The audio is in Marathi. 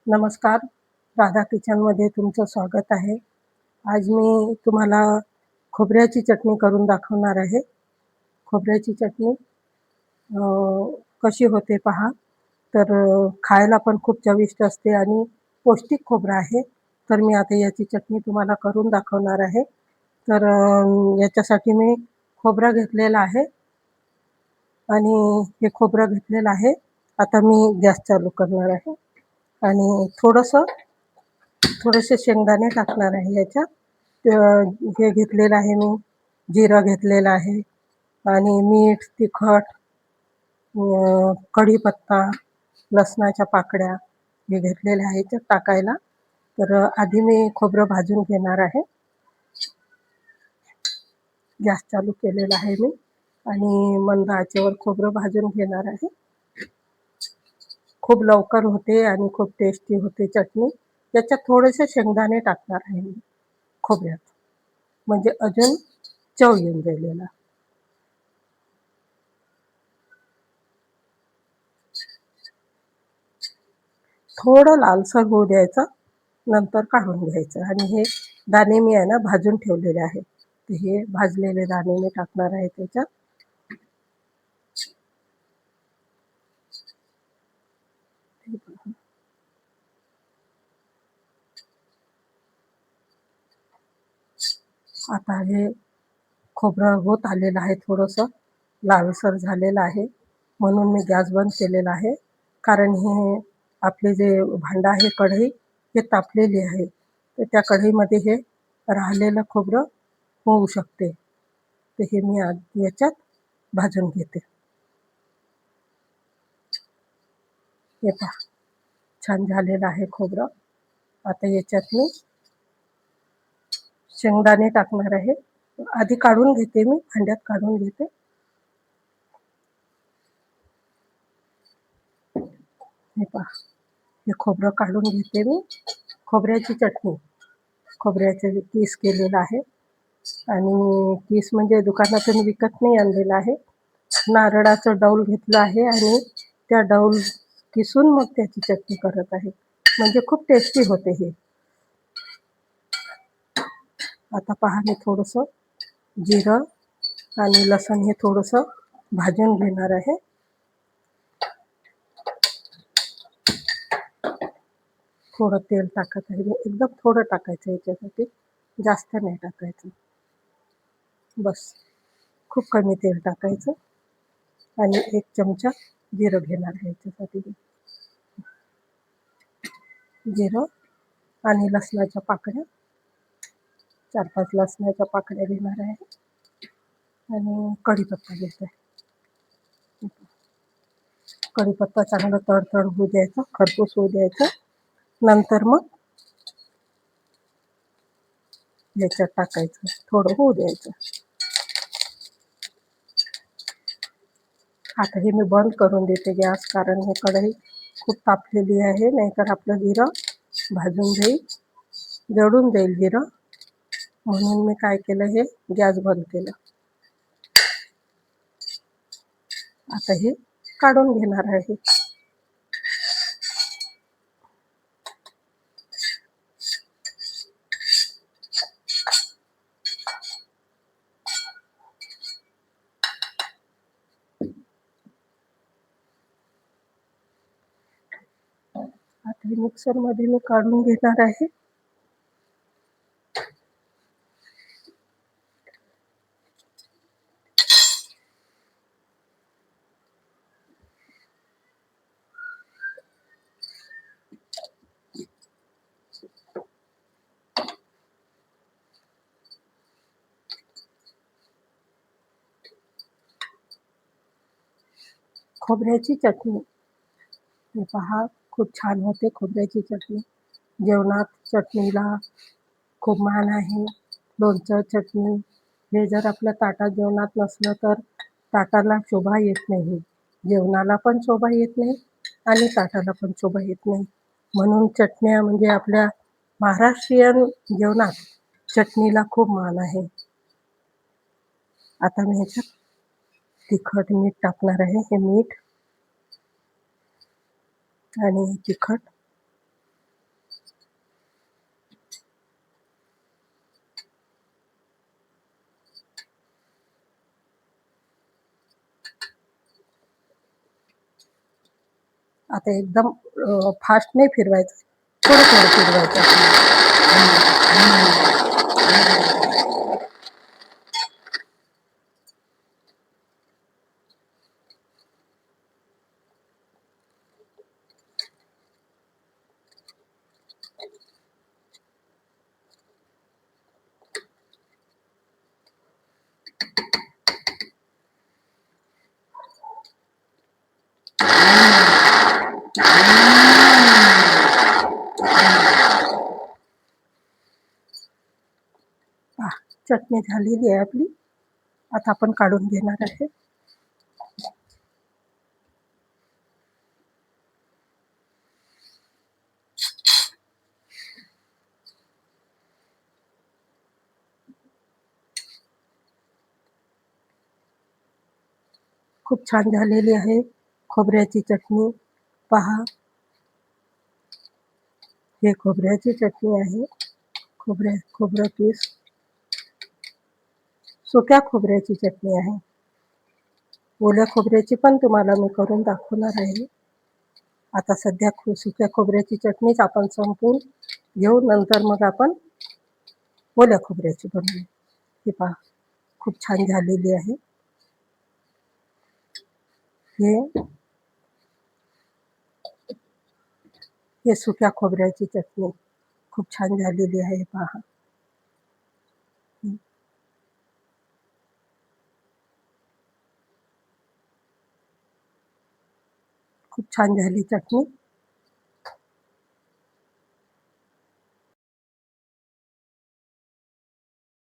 नमस्कार, राधा किचनमध्ये तुमचं स्वागत आहे. आज मी तुम्हाला खोबऱ्याची चटणी करून दाखवणार आहे. खोबऱ्याची चटणी अ, कशी होते पहा. तर खायला पण खूप चविष्ट असते आणि पौष्टिक खोबरं आहे. तर मी आता याची चटणी तुम्हाला करून दाखवणार आहे. तर याच्यासाठी मी खोबरं घेतलेलं आहे आणि हे खोबरं घेतलेलं आहे. आता मी गॅस चालू करणार आहे आणि थोडेसे शेंगदाणे टाकणार आहे याच्यात. हे घेतलेलं आहे मी, जिरं घेतलेलं आहे आणि मीठ, तिखट, कढीपत्ता, लसणाच्या पाकळ्या हे घेतलेले आहे याच्यात टाकायला. तर आधी मी खोबरं भाजून घेणार आहे. गॅस चालू केलेला आहे मी आणि मंद आचेवर खोबरं भाजून घेणार आहे. खूप लवकर होते आणि खूप टेस्टी होते चटणी. याच्यात थोडेसे शेंगदाणे टाकणार आहे मी खोबऱ्यात, म्हणजे अजून चव येऊन जाईल याला. थोडं लालसर होऊ द्यायचं, नंतर काढून घ्यायचं. आणि हे दाणे मी आहे ना भाजून ठेवलेले आहे. तर हे भाजलेले दाणे मी टाकणार आहे त्याच्यात. आता हे खोबरं होत आलेलं आहे, थोडंसं लालसर झालेलं आहे, म्हणून मी गॅस बंद केलेला आहे. कारण हे आपले जे भांडं आहे, कढई, हे तापलेली आहे. तर त्या कढईमध्ये हे राहिलेलं खोबरं होऊ शकते. तर हे मी याच्यात भाजून घेते. हे पहा, छान झालेलं आहे खोबरं. आता याच्यात मी शेंगदाणे टाकणार आहे. आधी काढून घेते मी, भांड्यात काढून घेते. हे पहा, हे खोबरं काढून घेते मी. खोबऱ्याची चटणी, खोबऱ्याचे किस केलेलं आहे आणि किस म्हणजे दुकानातून विकत नाही आणलेलं आहे. नारळाचं डौल घेतलं आहे आणि त्या डौल किसून मग त्याची चटणी करत आहे, म्हणजे खूप टेस्टी होते हे. आता पहा, मी थोडंसं जिरं आणि लसण हे थोडंसं भाजून घेणार आहे. थोडं तेल टाकत आहे मी, एकदम थोडं टाकायचं याच्यासाठी, जास्त नाही टाकायचं. बस, खूप कमी तेल टाकायचं आणि 1 चमचा जिरं घेणार आहे याच्यासाठी. जिरं आणि लसणाच्या पाकळ्या, 4-5 लसणाच्या पाकळ्या घेणार आहे आणि कढीपत्ता घेत आहे. कढीपत्ता चांगला तडतड होऊ द्यायचा, खरपूस होऊ द्यायचा. नंतर मग याच्यात टाकायचं, थोडं होऊ द्यायचं. आता हे मी बंद करून देते गॅस, कारण हे कढई खूप तापलेली आहे, नाहीतर आपलं जिरं भाजून जाईल, जळून जाईल जिरं. म्हणून मी काय केलं, हे गॅस बंद केलं. आता हे काढून घेणार आहे. आता हे मिक्सरमध्ये मी काढून घेणार आहे. खोबऱ्याची चटणी, हे पहा, खूप छान होते खोबऱ्याची चटणी. जेवणात चटणीला खूप मान आहे. लोणचं, चटणी हे जर आपल्या ताटात जेवणात नसलं तर ताटाला शोभा येत नाही. जेवणाला पण शोभा येत नाही आणि ताटाला पण शोभा येत नाही. म्हणून चटण्या म्हणजे आपल्या महाराष्ट्रीयन जेवणात चटणीला खूप मान आहे. आता मी ह्याच्यात तिखट, मीठ टाकणार आहे. हे मीठ आणि तिखट आता एकदम फास्ट नाही फिरवायचं, थोडं थोडं फिरवायचं. पहा, चटणी झालेली आहे आपली. आता आपण काढून घेणार आहे. खूप छान झालेली आहे खोबऱ्याची चटणी. पहा, हे खोबऱ्याची चटणी आहे. खोबरं पीस, सुक्या खोबऱ्याची चटणी आहे. ओल्या खोबऱ्याची पण तुम्हाला मी करून दाखवणार आहे. आता सध्या सुक्या खोबऱ्याची चटणीच आपण संपवून घेऊ, नंतर मग आपण ओल्या खोबऱ्याची बनवू. हे पहा, खूप छान झालेली आहे. हे सुक्या खोबऱ्याची चटणी खूप छान झालेली आहे. पहा, खूप छान झाली चटणी.